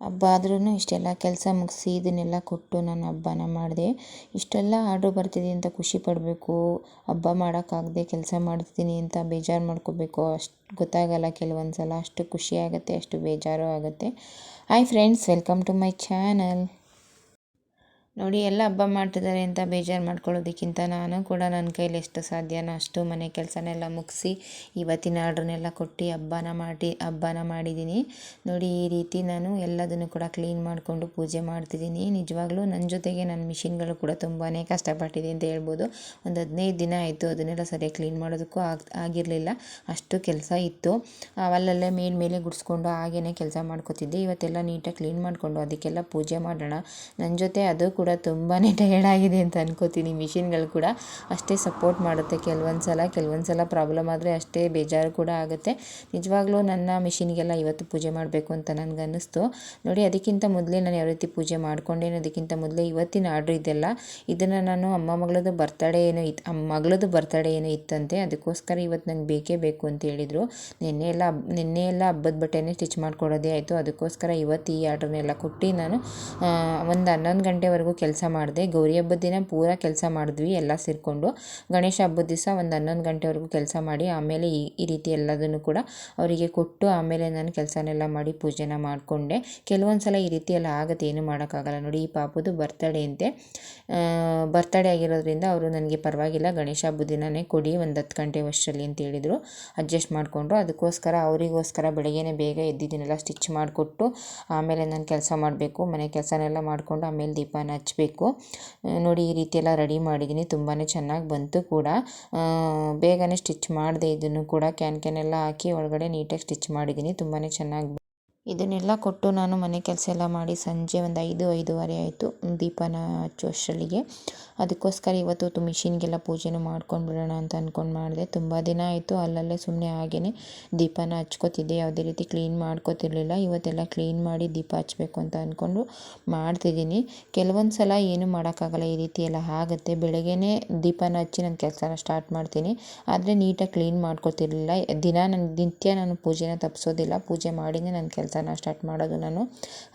ಹಬ್ಬ ಆದ್ರೂ ಇಷ್ಟೆಲ್ಲ ಕೆಲಸ ಮುಗಿಸಿ ಇದನ್ನೆಲ್ಲ ಕೊಟ್ಟು ನಾನು ಹಬ್ಬನ ಮಾಡಿದೆ. ಇಷ್ಟೆಲ್ಲ ಆರ್ಡ್ರ್ ಬರ್ತಿದೆ ಅಂತ ಖುಷಿ ಪಡಬೇಕು, ಹಬ್ಬ ಮಾಡೋಕ್ಕಾಗದೆ ಕೆಲಸ ಮಾಡ್ತೀನಿ ಅಂತ ಬೇಜಾರು ಮಾಡ್ಕೋಬೇಕು ಅಷ್ಟು ಗೊತ್ತಾಗಲ್ಲ ಕೆಲವೊಂದು ಸಲ. ಅಷ್ಟು ಖುಷಿ ಆಗುತ್ತೆ, ಅಷ್ಟು ಬೇಜಾರು ಆಗುತ್ತೆ. Hi friends, welcome to my channel. ನೋಡಿ, ಎಲ್ಲ ಹಬ್ಬ ಮಾಡ್ತಿದ್ದಾರೆ ಅಂತ ಬೇಜಾರು ಮಾಡ್ಕೊಳ್ಳೋದಕ್ಕಿಂತ ನಾನು ಕೂಡ ನನ್ನ ಕೈಲಿ ಎಷ್ಟು ಸಾಧ್ಯನೋ ಅಷ್ಟು ಮನೆ ಕೆಲಸನೆಲ್ಲ ಮುಗಿಸಿ ಇವತ್ತಿನ ಆರ್ಡ್ರನ್ನೆಲ್ಲ ಕೊಟ್ಟು ಹಬ್ಬನ ಮಾಡಿದ್ದೀನಿ. ನೋಡಿ, ಈ ರೀತಿ ನಾನು ಎಲ್ಲದನ್ನು ಕೂಡ ಕ್ಲೀನ್ ಮಾಡಿಕೊಂಡು ಪೂಜೆ ಮಾಡ್ತಿದ್ದೀನಿ. ನಿಜವಾಗ್ಲೂ ನನ್ನ ಜೊತೆಗೆ ನನ್ನ ಮಿಷಿನ್ಗಳು ಕೂಡ ತುಂಬಾ ಕಷ್ಟಪಟ್ಟಿದೆ ಅಂತ ಹೇಳ್ಬೋದು. ಒಂದು 15 ದಿನ ಆಯಿತು ಅದನ್ನೆಲ್ಲ ಸರಿಯಾಗಿ ಕ್ಲೀನ್ ಮಾಡೋದಕ್ಕೂ ಆಗಿರಲಿಲ್ಲ, ಅಷ್ಟು ಕೆಲಸ ಇತ್ತು. ಅಲ್ಲಲ್ಲೇ ಮೇಲೆ ಗುಡಿಸ್ಕೊಂಡು ಹಾಗೇ ಕೆಲಸ ಮಾಡ್ಕೋತಿದ್ದೆ. ಇವತ್ತೆಲ್ಲ ನೀಟಾಗಿ ಕ್ಲೀನ್ ಮಾಡಿಕೊಂಡು ಅದಕ್ಕೆಲ್ಲ ಪೂಜೆ ಮಾಡೋಣ. ನನ್ನ ಜೊತೆ ಅದು ಕೂಡ ತುಂಬಾ ಟಯರ್ಡ್ ಆಗಿದೆ ಅಂತ ಅನ್ಕೋತೀನಿ. ಮಿಷಿನ್ಗಳು ಕೂಡ ಅಷ್ಟೇ ಸಪೋರ್ಟ್ ಮಾಡುತ್ತೆ ಕೆಲವೊಂದು ಸಲ ಪ್ರಾಬ್ಲಮ್ ಆದರೆ ಅಷ್ಟೇ ಬೇಜಾರು ಕೂಡ ಆಗುತ್ತೆ. ನಿಜವಾಗ್ಲೂ ನನ್ನ ಮಿಷಿನ್ಗೆಲ್ಲ ಇವತ್ತು ಪೂಜೆ ಮಾಡಬೇಕು ಅಂತ ನನಗನ್ನಿಸ್ತು. ನೋಡಿ, ಅದಕ್ಕಿಂತ ಮೊದಲೇ ನಾನು ಯಾವ ರೀತಿ ಪೂಜೆ ಮಾಡ್ಕೊಂಡೇನೋ ಅದಕ್ಕಿಂತ ಮೊದಲೇ ಇವತ್ತಿನ ಆರ್ಡ್ರ್ ಇದೆಲ್ಲ, ಇದನ್ನು ನಾನು ಮಗಳದು ಬರ್ತಡೇ ಏನೋ ಇತ್ತಂತೆ. ಅದಕ್ಕೋಸ್ಕರ ಇವತ್ತು ನಂಗೆ ಬೇಕೇ ಬೇಕು ಅಂತ ಹೇಳಿದರು. ನಿನ್ನೆ ಎಲ್ಲ ಹಬ್ಬದ ಬಟ್ಟೆನೇ ಸ್ಟಿಚ್ ಮಾಡಿಕೊಡೋದೇ ಆಯಿತು. ಅದಕ್ಕೋಸ್ಕರ ಇವತ್ತು ಈ ಆರ್ಡ್ರನ್ನೆಲ್ಲ ಕೊಟ್ಟು ನಾನು ಒಂದು 11 ಗಂಟೆವರೆಗೂ ಕೆಲಸ ಮಾಡಿದೆ. ಗೌರಿ ಹಬ್ಬದ ದಿನ ಪೂರ ಕೆಲಸ ಮಾಡಿದ್ವಿ ಎಲ್ಲ ಸೇರಿಕೊಂಡು. ಗಣೇಶ ಹಬ್ಬದ ದಿವಸ ಒಂದು 11 ಗಂಟೆವರೆಗೂ ಕೆಲಸ ಮಾಡಿ ಆಮೇಲೆ ಈ ರೀತಿ ಎಲ್ಲದನ್ನು ಕೂಡ ಅವರಿಗೆ ಕೊಟ್ಟು ಆಮೇಲೆ ನಾನು ಕೆಲಸನೆಲ್ಲ ಮಾಡಿ ಪೂಜೆನ ಮಾಡಿಕೊಂಡೆ. ಕೆಲವೊಂದು ಸಲ ಈ ರೀತಿ ಎಲ್ಲ ಆಗುತ್ತೆ, ಏನು ಮಾಡೋಕ್ಕಾಗಲ್ಲ. ನೋಡಿ, ಈ ಪಾಪುದು ಬರ್ತಡೇ ಆಗಿರೋದ್ರಿಂದ ಅವರು ನನಗೆ ಪರವಾಗಿಲ್ಲ ಗಣೇಶ ಹಬ್ಬದ ದಿನವೇ ಕೊಡಿ ಒಂದು 10 ಗಂಟೆ ವರ್ಷದಲ್ಲಿ ಅಂತ ಹೇಳಿದರು. ಅಡ್ಜಸ್ಟ್ ಮಾಡಿಕೊಂಡ್ರು. ಅದಕ್ಕೋಸ್ಕರ ಅವರಿಗೋಸ್ಕರ ಬೆಳಗ್ಗೆನೇ ಬೇಗ ಎದ್ದಿದ್ದನ್ನೆಲ್ಲ ಸ್ಟಿಚ್ ಮಾಡಿಕೊಟ್ಟು ಆಮೇಲೆ ನಾನು ಕೆಲಸ ಮಾಡಬೇಕು. ಮನೆ ಕೆಲಸನೆಲ್ಲ ಮಾಡಿಕೊಂಡು ಆಮೇಲೆ ದೀಪನ ಹಚ್ಚಬೇಕು. ನೋಡಿ, ಈ ರೀತಿ ಎಲ್ಲ ರೆಡಿ ಮಾಡಿದ್ದೀನಿ. ತುಂಬಾ ಚೆನ್ನಾಗಿ ಬಂತು ಕೂಡ. ಬೇಗನೆ ಸ್ಟಿಚ್ ಮಾಡಿದೆ. ಇದನ್ನು ಕೂಡ ಕ್ಯಾನ್ ಎಲ್ಲ ಹಾಕಿ ಒಳಗಡೆ ನೀಟಾಗಿ ಸ್ಟಿಚ್ ಮಾಡಿದ್ದೀನಿ. ತುಂಬಾ ಚೆನ್ನಾಗಿ ಇದನ್ನೆಲ್ಲ ಕೊಟ್ಟು ನಾನು ಮನೆ ಕೆಲಸ ಎಲ್ಲ ಮಾಡಿ ಸಂಜೆ ಒಂದು 5-5:30 ಆಯಿತು ದೀಪನ ಹಚ್ಚೋ ಅಷ್ಟರಲ್ಲಿಗೆ. ಅದಕ್ಕೋಸ್ಕರ ಇವತ್ತು ಮಿಷಿನ್ಗೆಲ್ಲ ಪೂಜೆನೂ ಮಾಡ್ಕೊಂಡ್ಬಿಡೋಣ ಅಂತ ಅಂದ್ಕೊಂಡು ಮಾಡಿದೆ. ತುಂಬ ದಿನ ಆಯಿತು ಅಲ್ಲಲ್ಲೇ ಸುಮ್ಮನೆ ಹಾಗೇ ದೀಪನ ಹಚ್ಕೋತಿದ್ದೆ, ಯಾವುದೇ ರೀತಿ ಕ್ಲೀನ್ ಮಾಡ್ಕೋತಿರ್ಲಿಲ್ಲ. ಇವತ್ತೆಲ್ಲ ಕ್ಲೀನ್ ಮಾಡಿ ದೀಪ ಹಚ್ಚಬೇಕು ಅಂತ ಅಂದ್ಕೊಂಡು ಮಾಡ್ತಿದ್ದೀನಿ. ಕೆಲವೊಂದು ಸಲ ಏನೂ ಮಾಡೋಕ್ಕಾಗಲ್ಲ, ಈ ರೀತಿ ಎಲ್ಲ ಆಗುತ್ತೆ. ಬೆಳಗ್ಗೆನೇ ದೀಪನ ಹಚ್ಚಿ ನಾನು ಕೆಲಸನ ಸ್ಟಾರ್ಟ್ ಮಾಡ್ತೀನಿ, ಆದರೆ ನೀಟಾಗಿ ಕ್ಲೀನ್ ಮಾಡ್ಕೋತಿರ್ಲಿಲ್ಲ. ನಿತ್ಯ ನಾನು ಪೂಜೆನ ತಪ್ಪಿಸೋದಿಲ್ಲ, ಪೂಜೆ ಮಾಡಿನೇ ನನ್ನ ಕೆಲಸನ ಸ್ಟಾರ್ಟ್ ಮಾಡೋದು ನಾನು.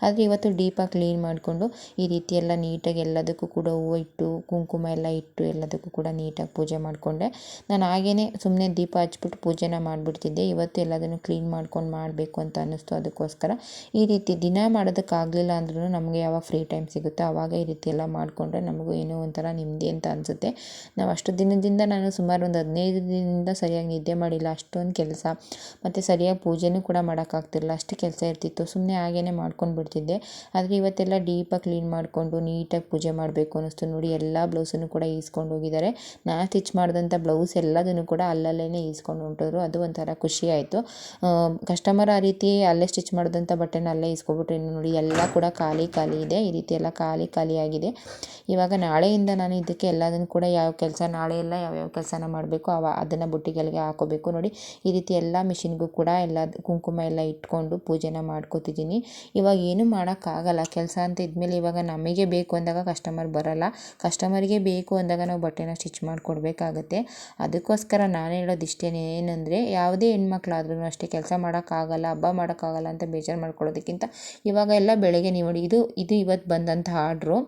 ಆದರೆ ಇವತ್ತು ಡೀಪಾಗಿ ಕ್ಲೀನ್ ಮಾಡಿಕೊಂಡು ಈ ರೀತಿ ಎಲ್ಲ ನೀಟಾಗಿ ಎಲ್ಲದಕ್ಕೂ ಕೂಡ ಹೂವು ಇಟ್ಟು ಕುಂಕುಮ ಎಲ್ಲ ಇಟ್ಟು ಎಲ್ಲದಕ್ಕೂ ಕೂಡ ನೀಟಾಗಿ ಪೂಜೆ ಮಾಡಿಕೊಂಡೆ. ನಾನು ಹಾಗೇ ಸುಮ್ಮನೆ ದೀಪ ಹಚ್ಬಿಟ್ಟು ಪೂಜೆನ ಮಾಡಿಬಿಡ್ತಿದ್ದೆ. ಇವತ್ತು ಎಲ್ಲದನ್ನು ಕ್ಲೀನ್ ಮಾಡ್ಕೊಂಡು ಮಾಡಬೇಕು ಅಂತ ಅನ್ನಿಸ್ತು. ಅದಕ್ಕೋಸ್ಕರ ಈ ರೀತಿ ದಿನ ಮಾಡೋದಕ್ಕಾಗಲಿಲ್ಲ ಅಂದ್ರೂ ನಮಗೆ ಯಾವಾಗ ಫ್ರೀ ಟೈಮ್ ಸಿಗುತ್ತೋ ಆವಾಗ ಈ ರೀತಿ ಎಲ್ಲ ಮಾಡಿಕೊಂಡ್ರೆ ನಮಗೂ ಏನೋ ಒಂಥರ ನೆಮ್ಮದಿ ಅಂತ ಅನಿಸುತ್ತೆ. ನಾವು ಅಷ್ಟು ದಿನದಿಂದ ನಾನು ಸುಮಾರು ಒಂದು 15 ದಿನದಿಂದ ಸರಿಯಾಗಿ ನಿದ್ದೆ ಮಾಡಿಲ್ಲ, ಅಷ್ಟೊಂದು ಕೆಲಸ, ಮತ್ತು ಸರಿಯಾಗಿ ಪೂಜೆನೂ ಕೂಡ ಮಾಡೋಕ್ಕಾಗ್ತಿರಲಿಲ್ಲ, ಅಷ್ಟು ಕೆಲಸ ಇರ್ತಿತ್ತು. ಸುಮ್ಮನೆ ಹಾಗೇ ಮಾಡ್ಕೊಂಡು ಬಿಡ್ತಿದ್ದೆ. ಆದರೆ ಇವತ್ತೆಲ್ಲ ಡೀಪಾಗಿ ಕ್ಲೀನ್ ಮಾಡಿಕೊಂಡು ನೀಟಾಗಿ ಪೂಜೆ ಮಾಡಬೇಕು ಅನ್ನಿಸ್ತು. ನೋಡಿ, ಎಲ್ಲ ಬ್ಲೌಸನ್ನು ಕೂಡ ಈಸ್ಕೊಂಡು ಹೋಗಿದ್ದಾರೆ. ನಾನು ಸ್ಟಿಚ್ ಮಾಡಿದಂಥ ಬ್ಲೌಸ್ ಎಲ್ಲದನ್ನು ಕೂಡ ಅಲ್ಲಲ್ಲೇ ಈಸ್ಕೊಂಡು ಹೊಂಟೋದ್ರು. ಅದು ಒಂಥರ ಖುಷಿ ಆಯಿತು. ಕಸ್ಟಮರ್ ಆ ರೀತಿ ಅಲ್ಲೇ ಸ್ಟಿಚ್ ಮಾಡಿದಂಥ ಬಟ್ಟೆನ ಅಲ್ಲೇ ಈಸ್ಕೊಬಿಟ್ರೆ ನೋಡಿ ಎಲ್ಲ ಕೂಡ ಖಾಲಿ ಇದೆ. ಈ ರೀತಿ ಎಲ್ಲ ಖಾಲಿ ಆಗಿದೆ. ಇವಾಗ ನಾಳೆಯಿಂದ ನಾನು ಇದಕ್ಕೆ ಎಲ್ಲದನ್ನು ಕೂಡ ನಾಳೆ ಎಲ್ಲ ಯಾವ್ಯಾವ ಕೆಲಸನ ಮಾಡಬೇಕು ಅದನ್ನು ಬುಟ್ಟಿಗಳಿಗೆ ಹಾಕೋಬೇಕು. ನೋಡಿ, ಈ ರೀತಿ ಎಲ್ಲ ಮಿಷಿನ್ಗೂ ಕೂಡ ಎಲ್ಲ ಕುಂಕುಮ ಎಲ್ಲ ಇಟ್ಕೊಂಡು ಪೂಜೆನ ಮಾಡ್ಕೋತಿದ್ದೀನಿ. ಇವಾಗ ಏನೂ ಮಾಡೋಕ್ಕಾಗಲ್ಲ, ಕೆಲಸ ಅಂತ ಇದ್ಮೇಲೆ ಇವಾಗ ನಮಗೆ ಬೇಕು ಅಂದಾಗ ಕಸ್ಟಮರ್ ಬರೋಲ್ಲ. ಕಸ್ಟಮರ್ಗೆ ಬೇಕು ಅಂದಾಗ ನಾವು ಬಟ್ಟೆನ ಸ್ಟಿಚ್ ಮಾಡಿಕೊಡ್ಬೇಕಾಗತ್ತೆ. ಅದಕ್ಕೋಸ್ಕರ ನಾನು ಹೇಳೋದಿಷ್ಟೇ, ಏನಂದರೆ ಯಾವುದೇ ಹೆಣ್ಮಕ್ಳಾದ್ರೂ ಅಷ್ಟೇ ಕೆಲಸ ಮಾಡೋಕ್ಕಾಗಲ್ಲ, ಹಬ್ಬ ಮಾಡೋಕ್ಕಾಗಲ್ಲ ಅಂತ ಬೇಜಾರು ಮಾಡ್ಕೊಳ್ಳೋದಕ್ಕಿಂತ ಇವಾಗ ಎಲ್ಲ ಬೆಳಗ್ಗೆ ನೀವು ನೋಡಿ, ಇದು ಇವತ್ತು ಬಂದಂಥ ಆರ್ಡ್ರು.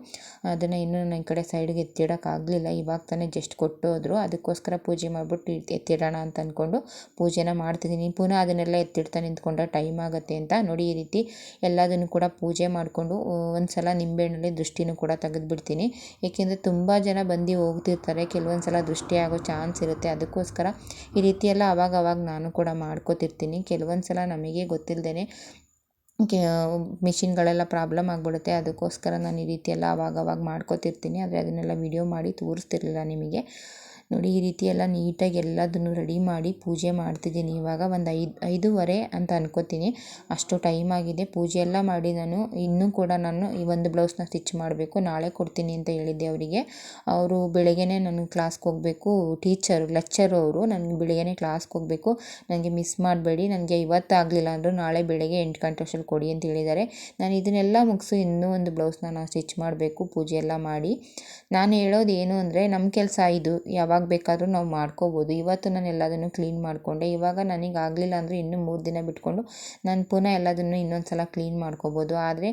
ಅದನ್ನು ಇನ್ನೂ ನನ್ನ ಕಡೆ ಸೈಡ್ಗೆ ಎತ್ತಿಡೋಕ್ಕಾಗಲಿಲ್ಲ, ಇವಾಗ ತಾನೇ ಜಸ್ಟ್ ಕೊಟ್ಟು ಹೋದರು. ಅದಕ್ಕೋಸ್ಕರ ಪೂಜೆ ಮಾಡಿಬಿಟ್ಟು ಎತ್ತಿಡೋಣ ಅಂತ ಅಂದ್ಕೊಂಡು ಪೂಜೆನ ಮಾಡ್ತಿದ್ದೀನಿ. ಪುನಃ ಅದನ್ನೆಲ್ಲ ಎತ್ತಿಡ್ತಾ ನಿಂತ್ಕೊಂಡ್ರೆ ಟೈಮ್ ಆಗುತ್ತೆ ಅಂತ ನೋಡಿ ಈ ರೀತಿ ಎಲ್ಲದನ್ನು ಕೂಡ ಪೂಜೆ ಮಾಡಿಕೊಂಡು ಒಂದು ಸಲ ನಿಂಬೆಹಣ್ಣಲ್ಲಿ ದೃಷ್ಟಿನೂ ಕೂಡ ತೆಗೆದುಬಿಡ್ತೀನಿ. ಏಕೆಂದರೆ ತುಂಬ ಜನ ಬಂದು ಹೋಗ್ತಿರ್ತಾರೆ, ಕೆಲವೊಂದು ಸಲ ದೃಷ್ಟಿ ಆಗೋ ಚಾನ್ಸ್ ಇರುತ್ತೆ. ಅದಕ್ಕೋಸ್ಕರ ಈ ರೀತಿ ಎಲ್ಲ ಅವಾಗ ನಾನು ಕೂಡ ಮಾಡ್ಕೋತಿರ್ತೀನಿ. ಕೆಲವೊಂದು ಸಲ ನಮಗೆ ಗೊತ್ತಿಲ್ಲದೇ ಮಿಷಿನ್ಗಳೆಲ್ಲ ಪ್ರಾಬ್ಲಮ್ ಆಗಿಬಿಡುತ್ತೆ. ಅದಕ್ಕೋಸ್ಕರ ನಾನು ಈ ರೀತಿ ಎಲ್ಲ ಅವಾಗ ಮಾಡ್ಕೋತಿರ್ತೀನಿ. ಆದರೆ ಅದನ್ನೆಲ್ಲ ವಿಡಿಯೋ ಮಾಡಿ ತೋರಿಸ್ತಿರ್ಲಿಲ್ಲ ನಿಮಗೆ. ನೋಡಿ, ಈ ರೀತಿ ಎಲ್ಲ ನೀಟಾಗಿ ಎಲ್ಲದನ್ನು ರೆಡಿ ಮಾಡಿ ಪೂಜೆ ಮಾಡ್ತಿದ್ದೀನಿ. ಇವಾಗ ಒಂದು 5:30 ಅಂತ ಅನ್ಕೋತೀನಿ, ಅಷ್ಟು ಟೈಮ್ ಆಗಿದೆ. ಪೂಜೆ ಎಲ್ಲ ಮಾಡಿ ಇನ್ನೂ ಕೂಡ ನಾನು ಈ ಒಂದು ಬ್ಲೌಸ್ನ ಸ್ಟಿಚ್ ಮಾಡಬೇಕು. ನಾಳೆ ಕೊಡ್ತೀನಿ ಅಂತ ಹೇಳಿದ್ದೆ ಅವರಿಗೆ. ಅವರು ಬೆಳಗ್ಗೆನೇ ನನಗೆ ಕ್ಲಾಸ್ಗೆ ಹೋಗಬೇಕು, ಲೆಕ್ಚರು ಅವರು. ನನಗೆ ಬೆಳಗ್ಗೆನೇ ಕ್ಲಾಸ್ಗೆ ಹೋಗಬೇಕು, ನನಗೆ ಮಿಸ್ ಮಾಡಬೇಡಿ, ನನಗೆ ಇವತ್ತಾಗಲಿಲ್ಲ ಅಂದರೂ ನಾಳೆ ಬೆಳಗ್ಗೆ 8 ಗಂಟೆ ಅಷ್ಟರಲ್ಲಿ ಕೊಡಿ ಅಂತ ಹೇಳಿದ್ದಾರೆ. ನಾನು ಇದನ್ನೆಲ್ಲ ಮುಗಿಸು ಇನ್ನೂ ಒಂದು ಬ್ಲೌಸ್ನ ನಾನು ಸ್ಟಿಚ್ ಮಾಡಬೇಕು, ಪೂಜೆ ಎಲ್ಲ ಮಾಡಿ. ನಾನು ಹೇಳೋದು ಏನು ಅಂದರೆ, ನಮ್ಮ ಕೆಲಸ ಇದು, ಯಾವಾಗ ಯಾವಾಗ ಬೇಕಾದರೂ ನಾವು ಮಾಡ್ಕೋಬೋದು. ಇವತ್ತು ನಾನು ಎಲ್ಲದನ್ನು ಕ್ಲೀನ್ ಮಾಡಿಕೊಂಡೆ. ಇವಾಗ ನನಗೆ ಆಗಲಿಲ್ಲ ಅಂದರೆ ಇನ್ನೂ 3 ದಿನ ಬಿಟ್ಕೊಂಡು ನಾನು ಪುನಃ ಎಲ್ಲದನ್ನು ಇನ್ನೊಂದು ಸಲ ಕ್ಲೀನ್ ಮಾಡ್ಕೋಬೋದು. ಆದರೆ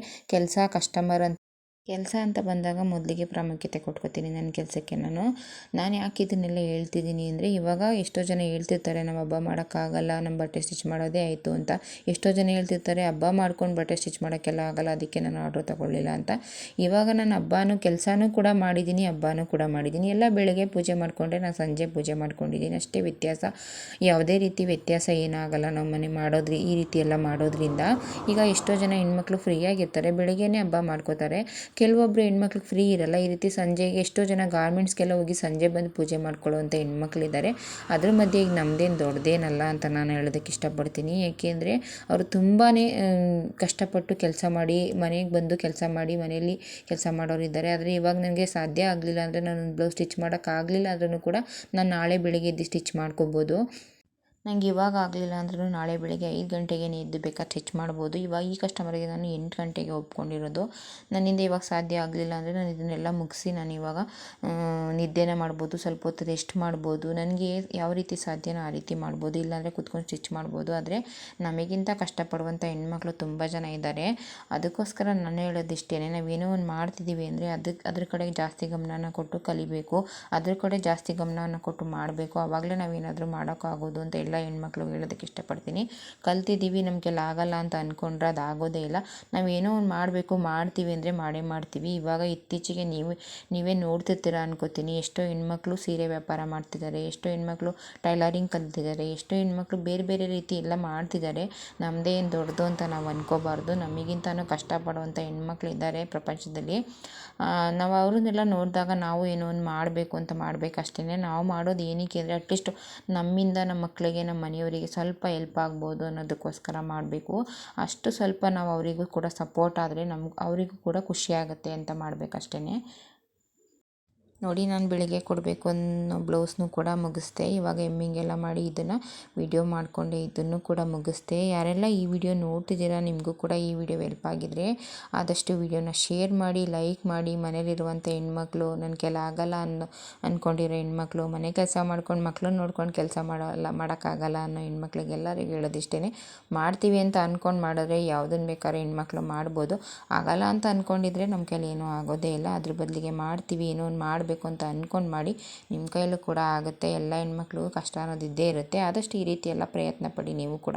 ಕೆಲಸ ಅಂತ ಬಂದಾಗ ಮೊದಲಿಗೆ ಪ್ರಾಮುಖ್ಯತೆ ಕೊಟ್ಕೋತೀನಿ ನನ್ನ ಕೆಲಸಕ್ಕೆ. ನಾನು ಯಾಕೆ ಇದನ್ನೆಲ್ಲ ಹೇಳ್ತಿದ್ದೀನಿ ಅಂದರೆ, ಇವಾಗ ಎಷ್ಟೋ ಜನ ಹೇಳ್ತಿರ್ತಾರೆ ನಾವು ಹಬ್ಬ ಮಾಡೋಕ್ಕಾಗಲ್ಲ, ನಮ್ಮ ಬಟ್ಟೆ ಸ್ಟಿಚ್ ಮಾಡೋದೇ ಆಯಿತು ಅಂತ. ಎಷ್ಟೋ ಜನ ಹೇಳ್ತಿರ್ತಾರೆ ಹಬ್ಬ ಮಾಡ್ಕೊಂಡು ಬಟ್ಟೆ ಸ್ಟಿಚ್ ಮಾಡೋಕ್ಕೆಲ್ಲ ಆಗಲ್ಲ, ಅದಕ್ಕೆ ನಾನು ಆರ್ಡ್ರ್ ತೊಗೊಳ್ಳಿಲ್ಲ ಅಂತ. ಇವಾಗ ನಾನು ಕೆಲಸನೂ ಕೂಡ ಮಾಡಿದ್ದೀನಿ, ಹಬ್ಬನೂ ಕೂಡ ಮಾಡಿದ್ದೀನಿ. ಎಲ್ಲ ಬೆಳಗ್ಗೆ ಪೂಜೆ ಮಾಡಿಕೊಂಡ್ರೆ ನಾನು ಸಂಜೆ ಪೂಜೆ ಮಾಡ್ಕೊಂಡಿದ್ದೀನಿ, ಅಷ್ಟೇ ವ್ಯತ್ಯಾಸ. ಯಾವುದೇ ರೀತಿ ವ್ಯತ್ಯಾಸ ಏನಾಗಲ್ಲ ನಾವು ಮನೆ ಈ ರೀತಿ ಎಲ್ಲ ಮಾಡೋದ್ರಿಂದ. ಈಗ ಎಷ್ಟೋ ಜನ ಹೆಣ್ಮಕ್ಳು ಫ್ರೀಯಾಗಿರ್ತಾರೆ, ಬೆಳಗ್ಗೆನೇ ಹಬ್ಬ ಮಾಡ್ಕೋತಾರೆ. ಕೆಲವೊಬ್ಬರು ಹೆಣ್ಮಕ್ಳಿಗೆ ಫ್ರೀ ಇರಲ್ಲ. ಈ ರೀತಿ ಸಂಜೆಗೆ ಎಷ್ಟೋ ಜನ ಗಾರ್ಮೆಂಟ್ಸ್ಗೆಲ್ಲ ಹೋಗಿ ಸಂಜೆ ಬಂದು ಪೂಜೆ ಮಾಡ್ಕೊಳ್ಳೋವಂಥ ಹೆಣ್ಮಕ್ಳಿದ್ದಾರೆ. ಅದ್ರ ಮಧ್ಯೆ ಈಗ ನಮ್ಮದೇನು ದೊಡ್ಡದೇನಲ್ಲ ಅಂತ ನಾನು ಹೇಳೋದಕ್ಕೆ ಇಷ್ಟಪಡ್ತೀನಿ. ಏಕೆಂದರೆ ಅವರು ತುಂಬಾ ಕಷ್ಟಪಟ್ಟು ಕೆಲಸ ಮಾಡಿ ಮನೆಗೆ ಬಂದು ಕೆಲಸ ಮಾಡಿ ಮನೆಯಲ್ಲಿ ಕೆಲಸ ಮಾಡೋರಿದ್ದಾರೆ. ಆದರೆ ಇವಾಗ ನನಗೆ ಸಾಧ್ಯ ಆಗಲಿಲ್ಲ ಅಂದರೆ, ನಾನು ಬ್ಲೌಸ್ ಸ್ಟಿಚ್ ಮಾಡೋಕ್ಕಾಗಲಿಲ್ಲ ಅಂದ್ರೂ ಕೂಡ ನಾನು ನಾಳೆ ಬೆಳಿಗ್ಗೆ ಎದ್ದು ಸ್ಟಿಚ್ ಮಾಡ್ಕೋಬೋದು. ನನಗೆ ಇವಾಗ ಆಗಲಿಲ್ಲ ಅಂದ್ರೂ ನಾಳೆ ಬೆಳಗ್ಗೆ 5 ಗಂಟೆಗೆ ಎದ್ದು ಬೇಕಾದ್ರೆ ಸ್ಟಿಚ್ ಮಾಡ್ಬೋದು. ಇವಾಗ ಈ ಕಸ್ಟಮರಿಗೆ ನಾನು 8 ಗಂಟೆಗೆ ಒಪ್ಕೊಂಡಿರೋದು. ನನ್ನಿಂದ ಇವಾಗ ಸಾಧ್ಯ ಆಗಲಿಲ್ಲ ಅಂದರೆ ನಾನು ಇದನ್ನೆಲ್ಲ ಮುಗಿಸಿ ನಾನು ಇವಾಗ ನಿದ್ದೆನ ಮಾಡ್ಬೋದು, ಸ್ವಲ್ಪ ಹೊತ್ತು ರೆಸ್ಟ್ ಮಾಡ್ಬೋದು. ನನಗೆ ಯಾವ ರೀತಿ ಸಾಧ್ಯನೋ ಆ ರೀತಿ ಮಾಡ್ಬೋದು, ಇಲ್ಲಾಂದರೆ ಕೂತ್ಕೊಂಡು ಸ್ಟಿಚ್ ಮಾಡ್ಬೋದು. ಆದರೆ ನಮಗಿಂತ ಕಷ್ಟಪಡುವಂಥ ಹೆಣ್ಮಕ್ಳು ತುಂಬ ಜನ ಇದ್ದಾರೆ. ಅದಕ್ಕೋಸ್ಕರ ನಾನು ಹೇಳೋದಿಷ್ಟೇ, ನಾವೇನೋ ಒಂದು ಮಾಡ್ತಿದ್ದೀವಿ ಅಂದರೆ ಅದ್ರ ಕಡೆಗೆ ಜಾಸ್ತಿ ಗಮನನ ಕೊಟ್ಟು ಕಲಿಬೇಕು, ಅದ್ರ ಕಡೆ ಜಾಸ್ತಿ ಗಮನವನ್ನು ಕೊಟ್ಟು ಮಾಡಬೇಕು. ಆವಾಗಲೇ ನಾವೇನಾದರೂ ಮಾಡೋಕ್ಕಾಗೋದು ಅಂತ ಎಲ್ಲ ಹೆಣ್ಮಕ್ಳು ಹೇಳೋದಕ್ಕೆ ಇಷ್ಟಪಡ್ತೀನಿ. ಕಲ್ತಿದ್ದೀವಿ ನಮಗೆಲ್ಲ ಆಗಲ್ಲ ಅಂತ ಅಂದ್ಕೊಂಡ್ರೆ ಅದು ಆಗೋದೇ ಇಲ್ಲ. ನಾವೇನೋ ಒಂದು ಮಾಡ್ತೀವಿ ಅಂದರೆ ಮಾಡೇ ಮಾಡ್ತೀವಿ. ಇವಾಗ ಇತ್ತೀಚೆಗೆ ನೀವೇ ನೋಡ್ತಿರ್ತೀರ ಅನ್ಕೋತೀನಿ, ಎಷ್ಟೋ ಹೆಣ್ಮಕ್ಳು ಸೀರೆ ವ್ಯಾಪಾರ ಮಾಡ್ತಿದ್ದಾರೆ, ಎಷ್ಟೋ ಹೆಣ್ಮಕ್ಳು ಟೈಲರಿಂಗ್ ಕಲ್ತಿದ್ದಾರೆ, ಎಷ್ಟೋ ಹೆಣ್ಮಕ್ಳು ಬೇರೆ ಬೇರೆ ರೀತಿ ಎಲ್ಲ ಮಾಡ್ತಿದ್ದಾರೆ. ನಮ್ಮದೇ ಏನು ದೊಡ್ಡದು ಅಂತ ನಾವು ಅಂದ್ಕೋಬಾರ್ದು. ನಮಗಿಂತನೂ ಕಷ್ಟಪಡುವಂಥ ಹೆಣ್ಮಕ್ಳು ಇದ್ದಾರೆ ಪ್ರಪಂಚದಲ್ಲಿ. ನಾವು ಅವ್ರನ್ನೆಲ್ಲ ನೋಡಿದಾಗ ನಾವು ಏನೋ ಒಂದು ಮಾಡಬೇಕು ಅಂತ ಮಾಡಬೇಕಷ್ಟೇ. ನಾವು ಮಾಡೋದು ಏನಕ್ಕೆ ಅಂದರೆ, ಅಟ್ಲೀಸ್ಟ್ ನಮ್ಮಿಂದ ನಮ್ಮ ಮಕ್ಕಳಿಗೆ, ನಮ್ಮ ಮನೆಯವರಿಗೆ ಸ್ವಲ್ಪ ಹೆಲ್ಪ್ ಆಗ್ಬೋದು ಅನ್ನೋದಕ್ಕೋಸ್ಕರ ಮಾಡಬೇಕು. ಅಷ್ಟು ಸ್ವಲ್ಪ ನಾವು ಅವರಿಗೂ ಕೂಡ ಸಪೋರ್ಟ್ ಆದರೆ ಅವರಿಗೂ ಕೂಡ ಖುಷಿಯಾಗುತ್ತೆ ಅಂತ ಮಾಡಬೇಕಷ್ಟೇ. ನೋಡಿ, ನಾನು ಬೆಳಿಗ್ಗೆ ಕೊಡಬೇಕು ಅನ್ನೋ ಬ್ಲೌಸ್ನೂ ಕೂಡ ಮುಗಿಸ್ದೆ. ಇವಾಗ ಎಮ್ಮಿಂಗ್ ಎಲ್ಲ ಮಾಡಿ ಇದನ್ನು ವಿಡಿಯೋ ಮಾಡಿಕೊಂಡೆ, ಇದನ್ನು ಕೂಡ ಮುಗಿಸ್ದೆ. ಯಾರೆಲ್ಲ ಈ ವಿಡಿಯೋ ನೋಡ್ತಿದ್ದೀರಾ, ನಿಮಗೂ ಕೂಡ ಈ ವಿಡಿಯೋ ಹೆಲ್ಪ್ ಆಗಿದ್ರೆ ಆದಷ್ಟು ವಿಡಿಯೋನ ಶೇರ್ ಮಾಡಿ, ಲೈಕ್ ಮಾಡಿ. ಮನೇಲಿರುವಂಥ ಹೆಣ್ಮಕ್ಳು, ನನಗೆಲ್ಲ ಆಗಲ್ಲ ಅಂದ್ಕೊಂಡಿರೋ ಹೆಣ್ಮಕ್ಳು, ಮನೆ ಕೆಲಸ ಮಾಡ್ಕೊಂಡು ಮಕ್ಕಳನ್ನ ನೋಡ್ಕೊಂಡು ಕೆಲಸ ಮಾಡೋಕ್ಕಾಗಲ್ಲ ಅನ್ನೋ ಹೆಣ್ಮಕ್ಳಿಗೆಲ್ಲರಿಗೂ ಹೇಳೋದಿಷ್ಟೇ, ಮಾಡ್ತೀವಿ ಅಂತ ಅಂದ್ಕೊಂಡು ಮಾಡಿದ್ರೆ ಯಾವುದನ್ನು ಬೇಕಾದ್ರೆ ಹೆಣ್ಮಕ್ಳು ಮಾಡ್ಬೋದು. ಆಗಲ್ಲ ಅಂತ ಅಂದ್ಕೊಂಡಿದ್ರೆ ನಮ್ಮ ಕೈಲಿ ಏನೂ ಆಗೋದೇ ಇಲ್ಲ. ಅದ್ರ ಬದಲಿಗೆ ಮಾಡ್ತೀವಿ, ಏನೋ ಒಂದು ಮಾಡಬೇಕು ಅಂತ ಅಂದ್ಕೊಂಡು ಮಾಡಿ, ನಿಮ್ಮ ಕೈಲೂ ಕೂಡ ಆಗುತ್ತೆ. ಎಲ್ಲ ಹೆಣ್ಮಕ್ಳಿಗೂ ಕಷ್ಟ ಅನ್ನೋದು ಇದ್ದೇ ಇರುತ್ತೆ. ಆದಷ್ಟು ಈ ರೀತಿ ಎಲ್ಲ ಪ್ರಯತ್ನ ಪಡಿ ನೀವು ಕೂಡ.